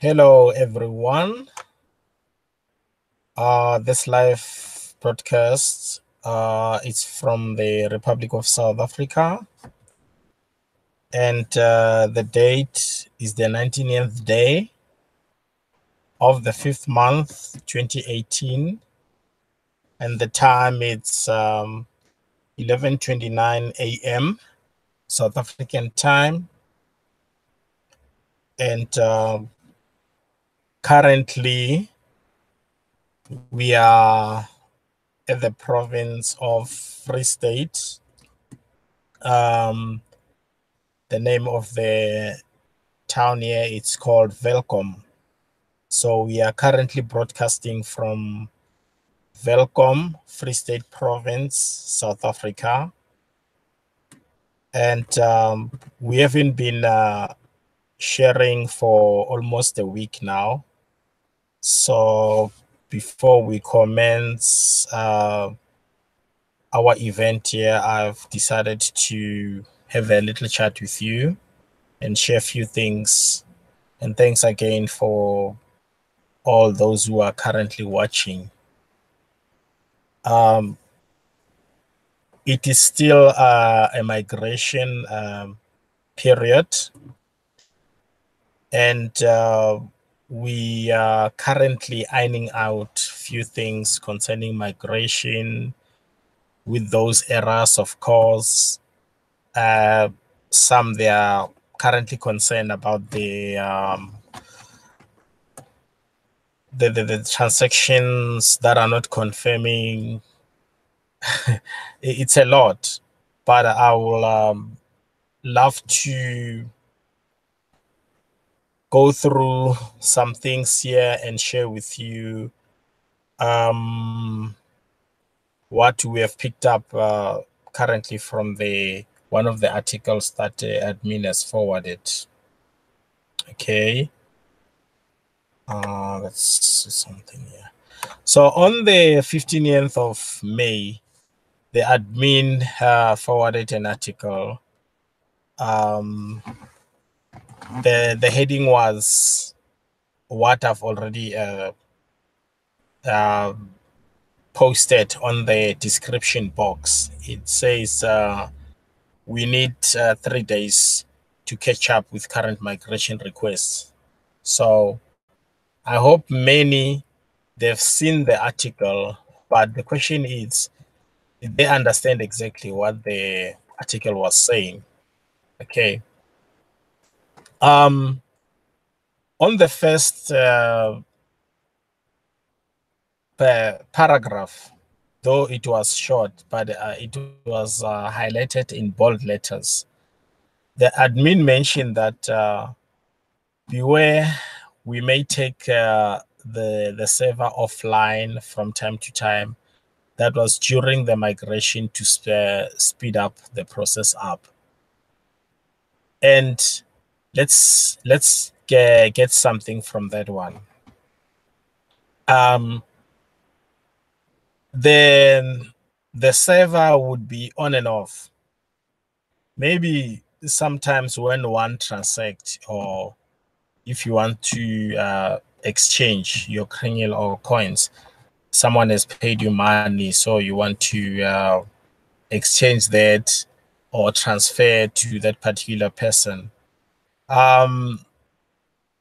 Hello, everyone. This live broadcast is from the Republic of South Africa, and the date is the 19th day of the 5th month, 2018, and the time it's 11:29 a.m. South African time, and currently we are at the province of Free State. The name of the town here, it's called Welkom. So we are currently broadcasting from Welkom, Free State Province, South Africa. And we haven't been sharing for almost a week now. So before we commence our event here, I've decided to have a little chat with you and share a few things. And thanks again for all those who are currently watching. It is still a migration period, and we are currently ironing out a few things concerning migration with those errors, of course. Some they are currently concerned about the transactions that are not confirming. It's a lot, but I will love to go through some things here and share with you what we have picked up currently from the one of the articles that admin has forwarded. Okay. Let's see something here. So on the 15th of May, the admin forwarded an article. The heading was what I've already posted on the description box. It says we need 3 days to catch up with current migration requests. So I hope many, they've seen the article, but the question is, did they understand exactly what the article was saying? Okay. On the first paragraph, though it was short, but it was highlighted in bold letters. The admin mentioned that beware, we may take the server offline from time to time. That was during the migration to speed up the process up. And let's get something from that one. Then the server would be on and off. Maybe sometimes when one transacts, or if you want to exchange your kernel or coins, someone has paid you money, so you want to exchange that or transfer to that particular person.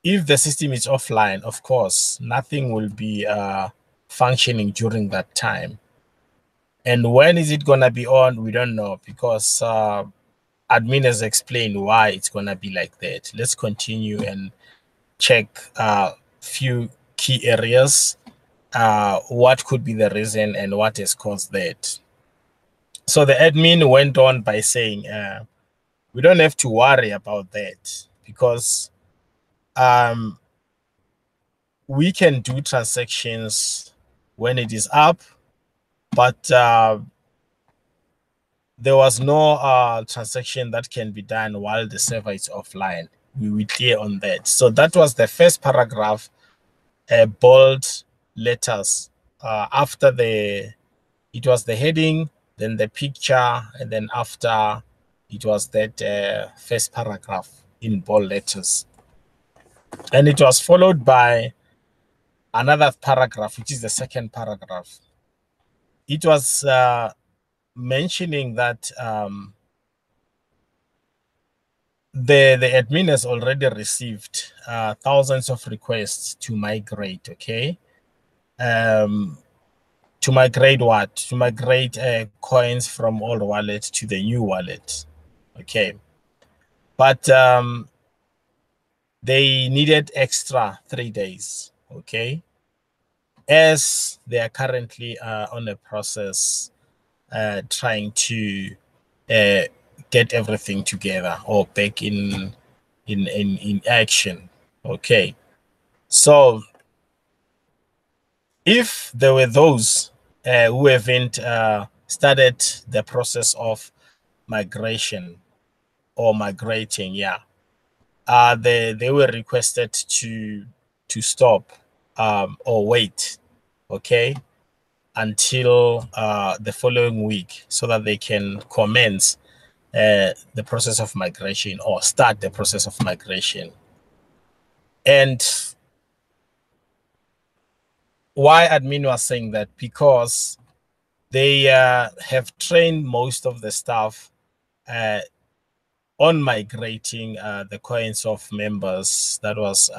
If the system is offline, of course, nothing will be functioning during that time. And when is it going to be on? We don't know, because admin has explained why it's going to be like that. Let's continue and check a few key areas. What could be the reason and what has caused that? So the admin went on by saying, we don't have to worry about that, because we can do transactions when it is up, but there was no transaction that can be done while the server is offline. We were clear on that. So that was the first paragraph, bold letters. After it was the heading, then the picture, and then after it was that first paragraph in bold letters. And it was followed by another paragraph, which is the second paragraph. It was mentioning that the admin has already received thousands of requests to migrate, okay? To migrate what? To migrate coins from old wallet to the new wallet, okay? But they needed extra 3 days, okay? As they are currently on a process trying to get everything together or back in action, okay? So if there were those who haven't started the process of migration or migrating, yeah, they were requested to stop or wait, okay, until the following week so that they can commence the process of migration or start the process of migration. And why admin was saying that? Because they have trained most of the staff on migrating the coins of members. That was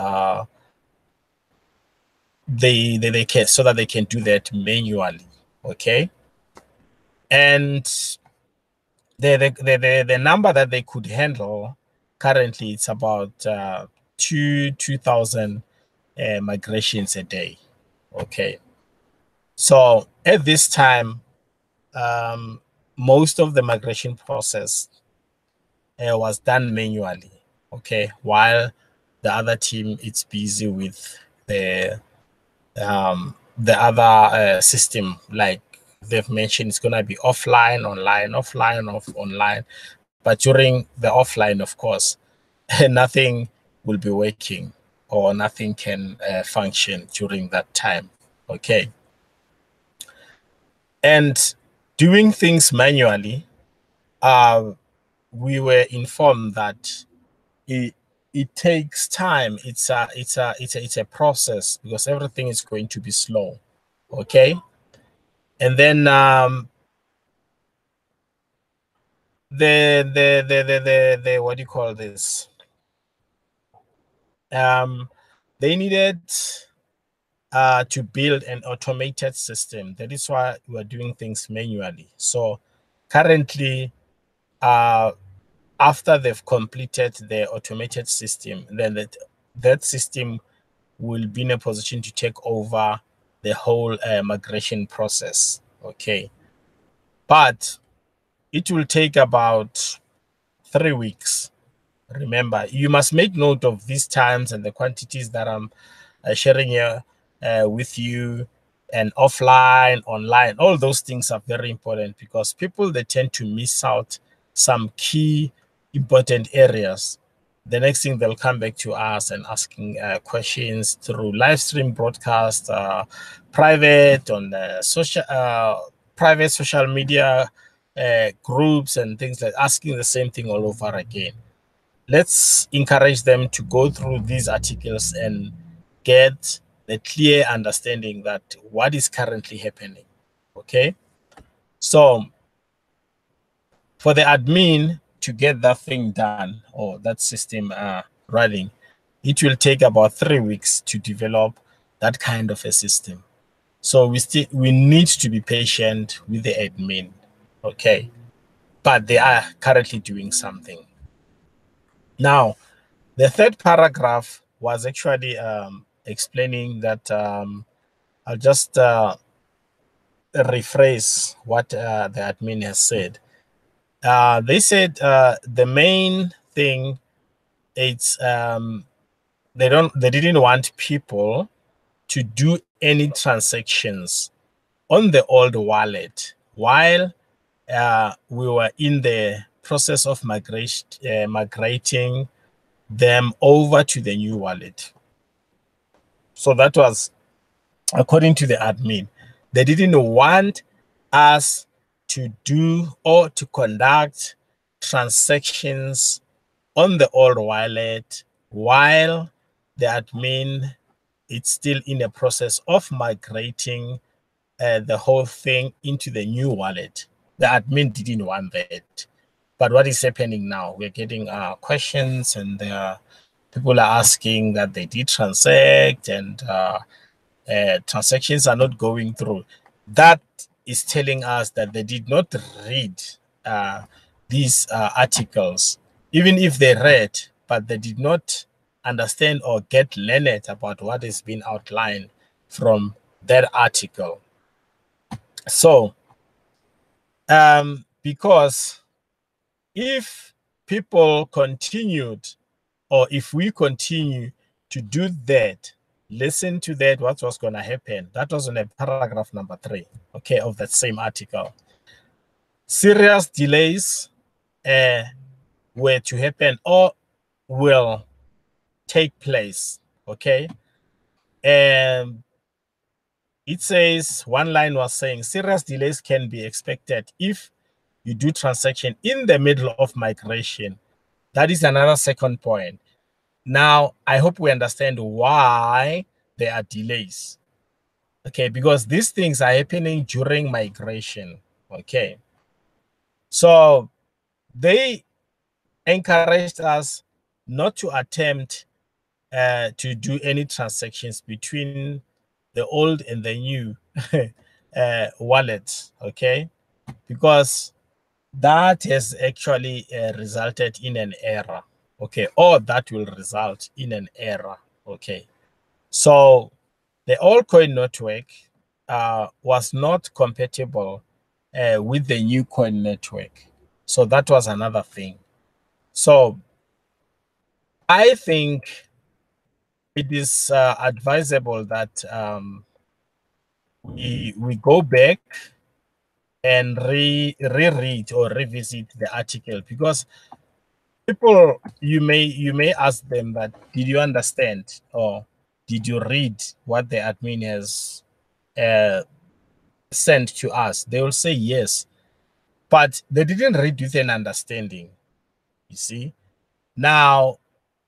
they can, so that they can do that manually, okay? And the number that they could handle currently, it's about 2,000 migrations a day, okay? So at this time, most of the migration process was done manually, okay, while the other team it's busy with the other system, like they've mentioned, it's going to be offline, online, offline, online. But during the offline, of course, nothing will be working or nothing can function during that time, okay? And doing things manually, we were informed that it takes time. It's a process because everything is going to be slow, okay? And then the what do you call this? They needed to build an automated system. That is why we're doing things manually. So currently, after they've completed the automated system, then that system will be in a position to take over the whole migration process, okay? But it will take about 3 weeks. Remember, you must make note of these times and the quantities that I'm sharing here with you, and offline, online. All those things are very important because people, they tend to miss out some key important areas. The next thing, they'll come back to us and asking questions through live stream broadcast, private on private social media groups and things, like asking the same thing all over again. Let's encourage them to go through these articles and get the clear understanding that what is currently happening, okay? So for the admin to get that thing done or that system running, it will take about 3 weeks to develop that kind of a system. So we need to be patient with the admin, okay? But they are currently doing something. Now, the third paragraph was actually explaining that I'll just rephrase what the admin has said. They said the main thing, it's they didn't want people to do any transactions on the old wallet while we were in the process of migrating them over to the new wallet. So that was according to the admin. They didn't want us to do or to conduct transactions on the old wallet while the admin, it's still in a process of migrating the whole thing into the new wallet. The admin didn't want that. But what is happening now? We're getting questions, and people are asking that they did transact, and transactions are not going through. That is telling us that they did not read these articles, even if they read, but they did not understand or get learned about what has been outlined from that article. So, because if people continued, or if we continue to do that, listen to that, what was going to happen. That was on a paragraph number 3, okay, of that same article. Serious delays were to happen or will take place, okay? And it says, one line was saying, serious delays can be expected if you do transaction in the middle of migration. That is another second point. Now, I hope we understand why there are delays. Okay, because these things are happening during migration. Okay. So they encouraged us not to attempt to do any transactions between the old and the new wallets. Okay. Because that has actually resulted in an error. Okay. Or that will result in an error. Okay. So the old coin network was not compatible with the new coin network. So that was another thing. So I think it is advisable that we go back and reread or revisit the article, because people, you may ask them that, did you understand, or did you read what the admin has sent to us? They will say yes, but they didn't read with an understanding. You see, now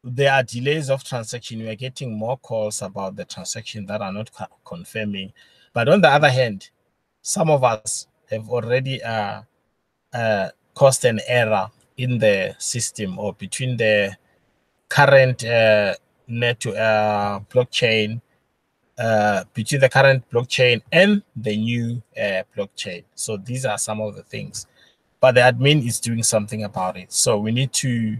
there are delays of transaction. We are getting more calls about the transaction that are not confirming. But on the other hand, some of us have already caused an error in the system, or between the current blockchain, between the current blockchain and the new blockchain. So these are some of the things, but the admin is doing something about it. So we need to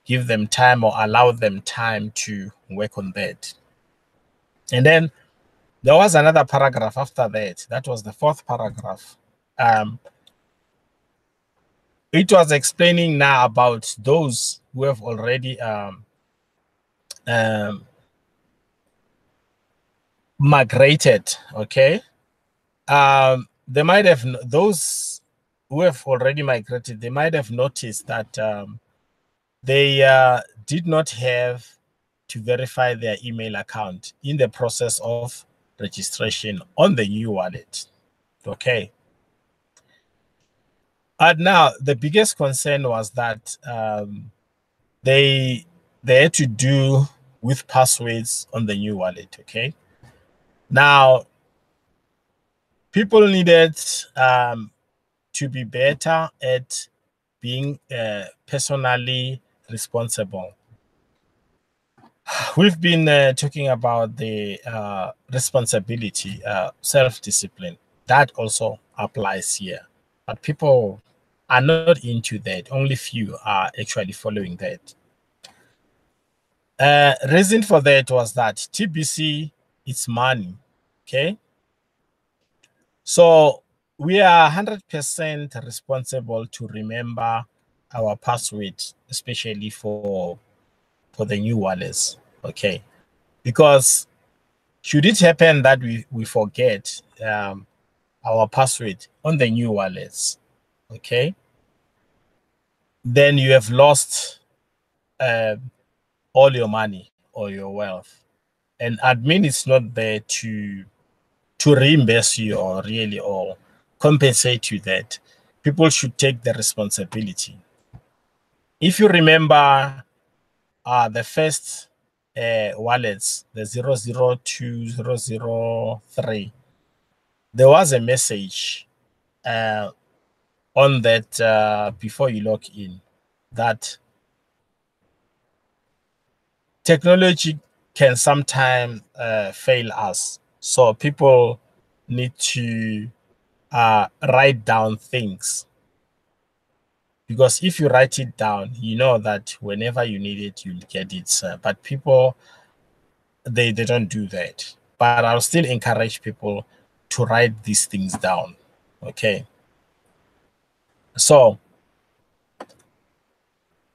give them time, or allow them time to work on that. And then there was another paragraph after that. That was the 4th paragraph. It was explaining now about those who have already migrated. Okay. They might have, those who have already migrated, they might have noticed that they did not have to verify their email account in the process of registration on the new wallet. Okay. And now the biggest concern was that they had to do with passwords on the new wallet. Okay. Now, people needed to be better at being personally responsible. We've been talking about the responsibility, self-discipline. That also applies here. But people are not into that. Only few are actually following that. Reason for that was that TBC is money. Okay. So we are 100% responsible to remember our password, especially for the new wallets. Okay. Because should it happen that we forget our password on the new wallets, okay, then you have lost all your money or your wealth. And admin is not there to reimburse you, or really, or compensate you that. People should take the responsibility. If you remember the first wallets, the 002, 003, there was a message on that before you log in that technology can sometimes fail us. So people need to write down things, because if you write it down, you know that whenever you need it, you'll get it. But people, they don't do that. But I'll still encourage people to write these things down. Okay. So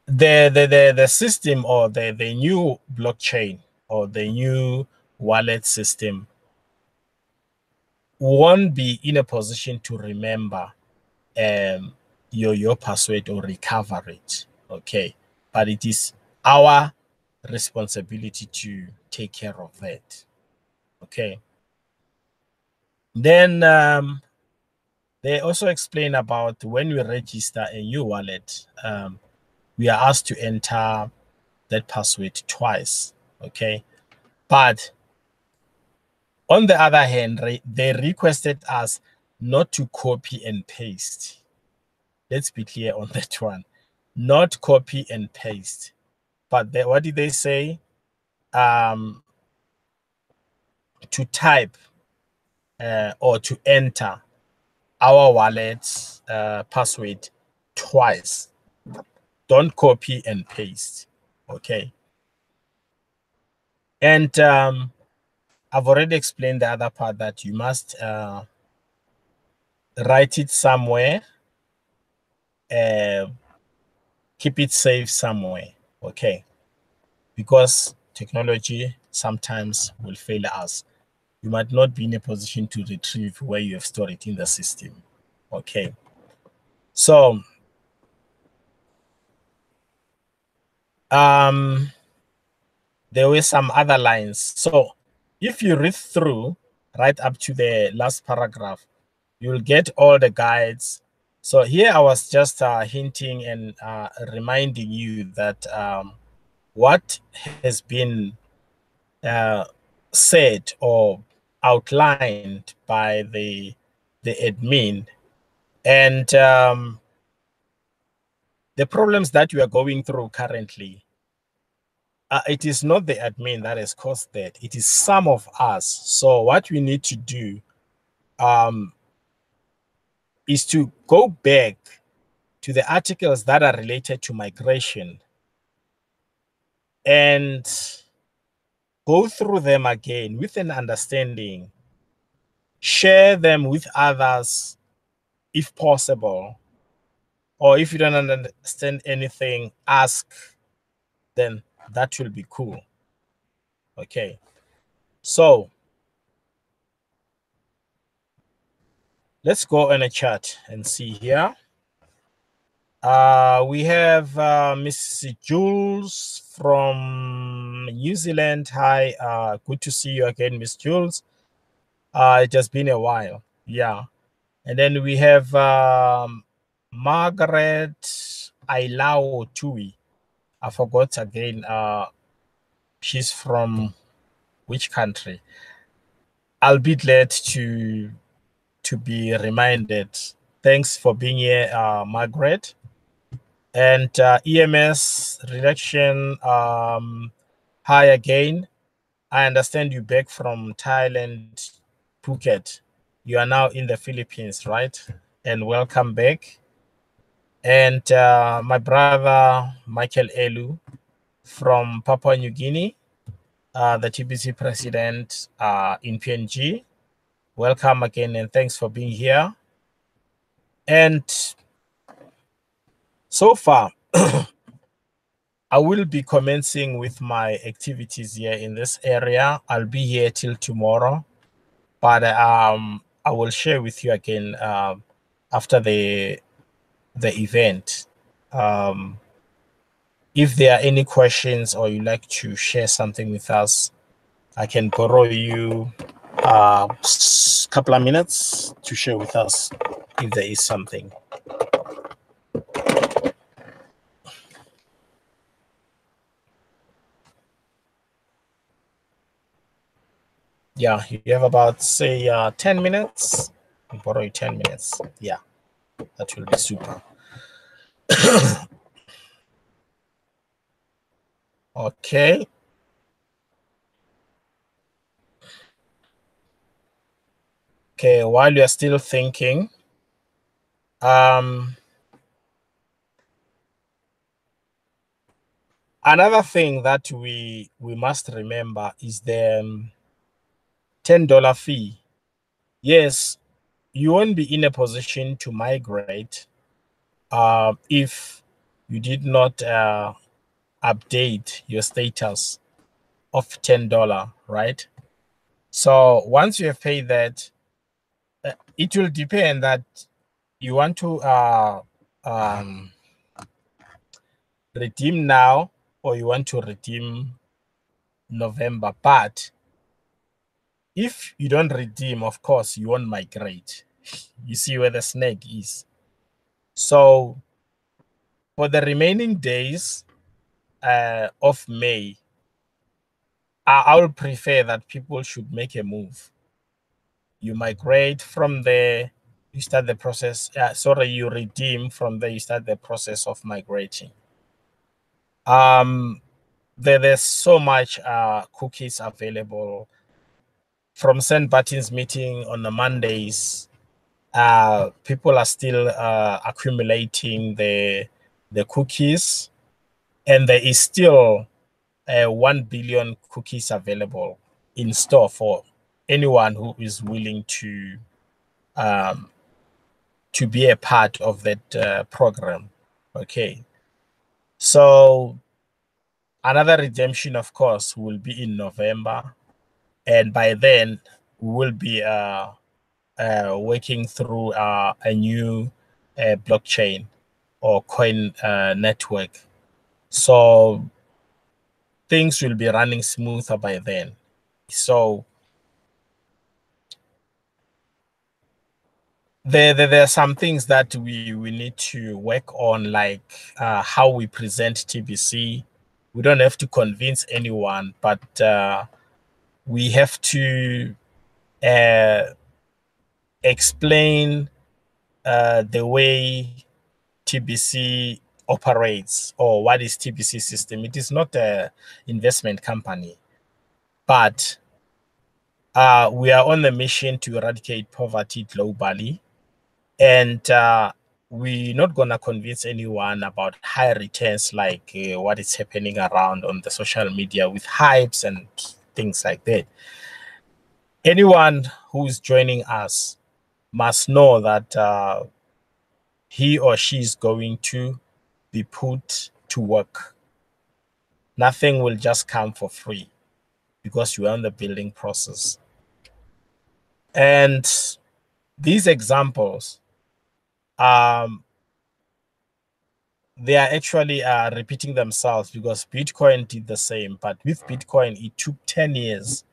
the system, or the new blockchain, or the new wallet system, won't be in a position to remember your password or recover it. Okay. But it is our responsibility to take care of that. Okay. Then they also explain about when we register a new wallet, we are asked to enter that password twice. Okay. But on the other hand, they requested us not to copy and paste. Let's be clear on that one. Not copy and paste. But what did they say? To type or to enter our wallet's password twice. Don't copy and paste. Okay. And I've already explained the other part, that you must write it somewhere, keep it safe somewhere. Okay. Because technology sometimes will fail us. You might not be in a position to retrieve where you have stored it in the system. Okay. So there were some other lines. So if you read through right up to the last paragraph, you'll get all the guides. So here I was just hinting and reminding you that what has been said or outlined by the admin, and the problems that we are going through currently, it is not the admin that has caused that. It is some of us. So what we need to do is to go back to the articles that are related to migration and go through them again with an understanding, share them with others if possible, or if you don't understand anything, ask, then that will be cool. Okay. So let's go on a chat and see here. We have Miss Jules from New Zealand. Hi, good to see you again, Miss Jules. It has been a while. Yeah. And then we have Margaret Ailao Tui. I forgot again. She's from which country? I'll be glad to be reminded. Thanks for being here, Margaret. And EMS reduction. Hi again. I understand you back from Thailand, Phuket. You are now in the Philippines, right? And welcome back. And my brother, Michael Elu from Papua New Guinea, the TBC president in PNG. Welcome again, and thanks for being here. And so far, I will be commencing with my activities here in this area. I'll be here till tomorrow, but I will share with you again after the event. If there are any questions or you like to share something with us, I can borrow you a couple of minutes to share with us if there is something. Yeah, you have about, say, 10 minutes. I'll borrow you 10 minutes. Yeah, that will be super. Okay. Okay, while you're still thinking, another thing that we must remember is the $10 fee. Yes, you won't be in a position to migrate if you did not update your status of $10, right? So once you have paid that, it will depend that you want to um, redeem now or you want to redeem November. But if you don't redeem, of course, you won't migrate. You see where the snake is. So for the remaining days of May, I would prefer that people should make a move. You migrate from there, you start the process. Sorry, you redeem from there, you start the process of migrating. There's so much cookies available from St. Martin's meeting on the Mondays. People are still accumulating the cookies, and there is still 1 billion cookies available in store for anyone who is willing um, to be a part of that program. Okay, so another redemption, of course, will be in November, and by then we will be working through a new blockchain or coin network. So things will be running smoother by then. So there are some things that we need to work on, like how we present TBC. We don't have to convince anyone, but we have to uh, explain the way TBC operates, or what is TBC system. It is not a investment company, but we are on the mission to eradicate poverty globally. And we're not going to convince anyone about high returns like what is happening around on the social media with hypes and things like that. Anyone who is joining us must know that he or she is going to be put to work. Nothing will just come for free because you are in the building process. And these examples, um, they are actually repeating themselves because Bitcoin did the same. But with Bitcoin, it took 10 years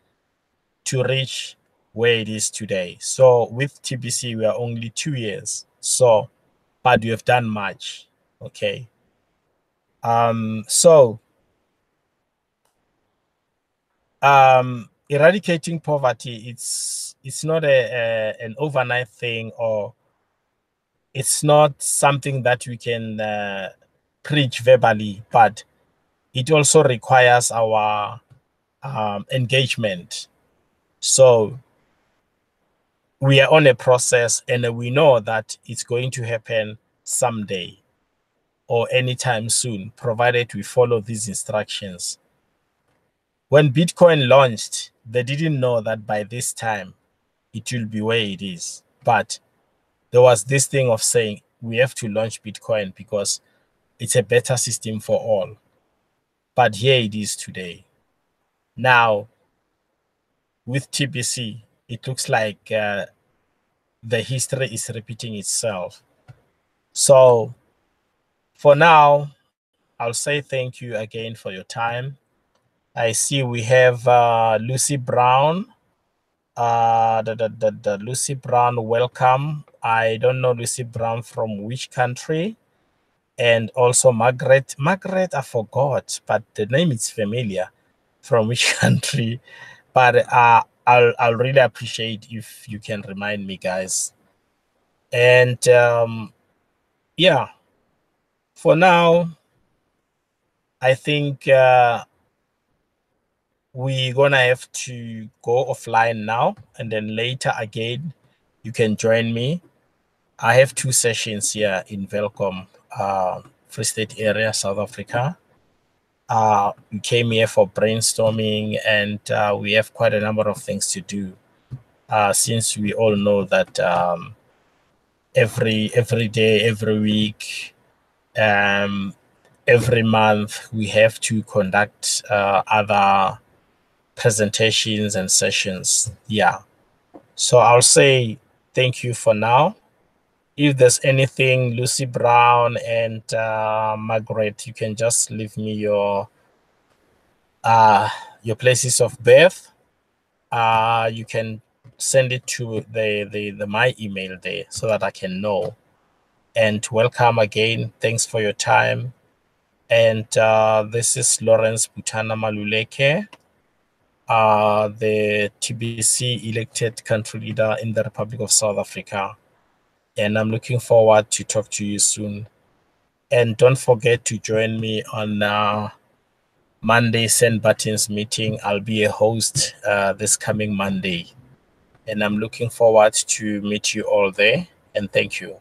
to reach where it is today. So with TBC, we are only 2 years. So, but we have done much. Okay. So eradicating poverty, it's not an overnight thing, or it's not something that we can preach verbally, but it also requires our engagement. So we are on a process, and we know that it's going to happen someday or anytime soon, provided we follow these instructions. When Bitcoin launched, they didn't know that by this time it will be where it is. But there was this thing of saying we have to launch Bitcoin because it's a better system for all. But here it is today. Now, with TBC, it looks like the history is repeating itself. So for now, I'll say thank you again for your time. I see we have Lucy Brown. The Lucy Brown, welcome. I don't know Lucy Brown from which country. And also Margaret. Margaret, I forgot, but the name is familiar. From which country? But I'll really appreciate if you can remind me, guys. And yeah, for now, I think we're gonna have to go offline now, and then later again, you can join me. I have 2 sessions here in Welcome, Free State area, South Africa. We came here for brainstorming, and we have quite a number of things to do. Since we all know that every day, every week, um, every month, we have to conduct other presentations and sessions. Yeah. So I'll say thank you for now. If there's anything, Lucy Brown and Margaret, you can just leave me your places of birth. You can send it to the my email there so that I can know. And welcome again. Thanks for your time. And this is Lawrence Butana Maluleke, the TBC elected country leader in the Republic of South Africa. And I'm looking forward to talk to you soon. And don't forget to join me on Monday Send Buttons meeting. I'll be a host this coming Monday. And I'm looking forward to meet you all there. And thank you.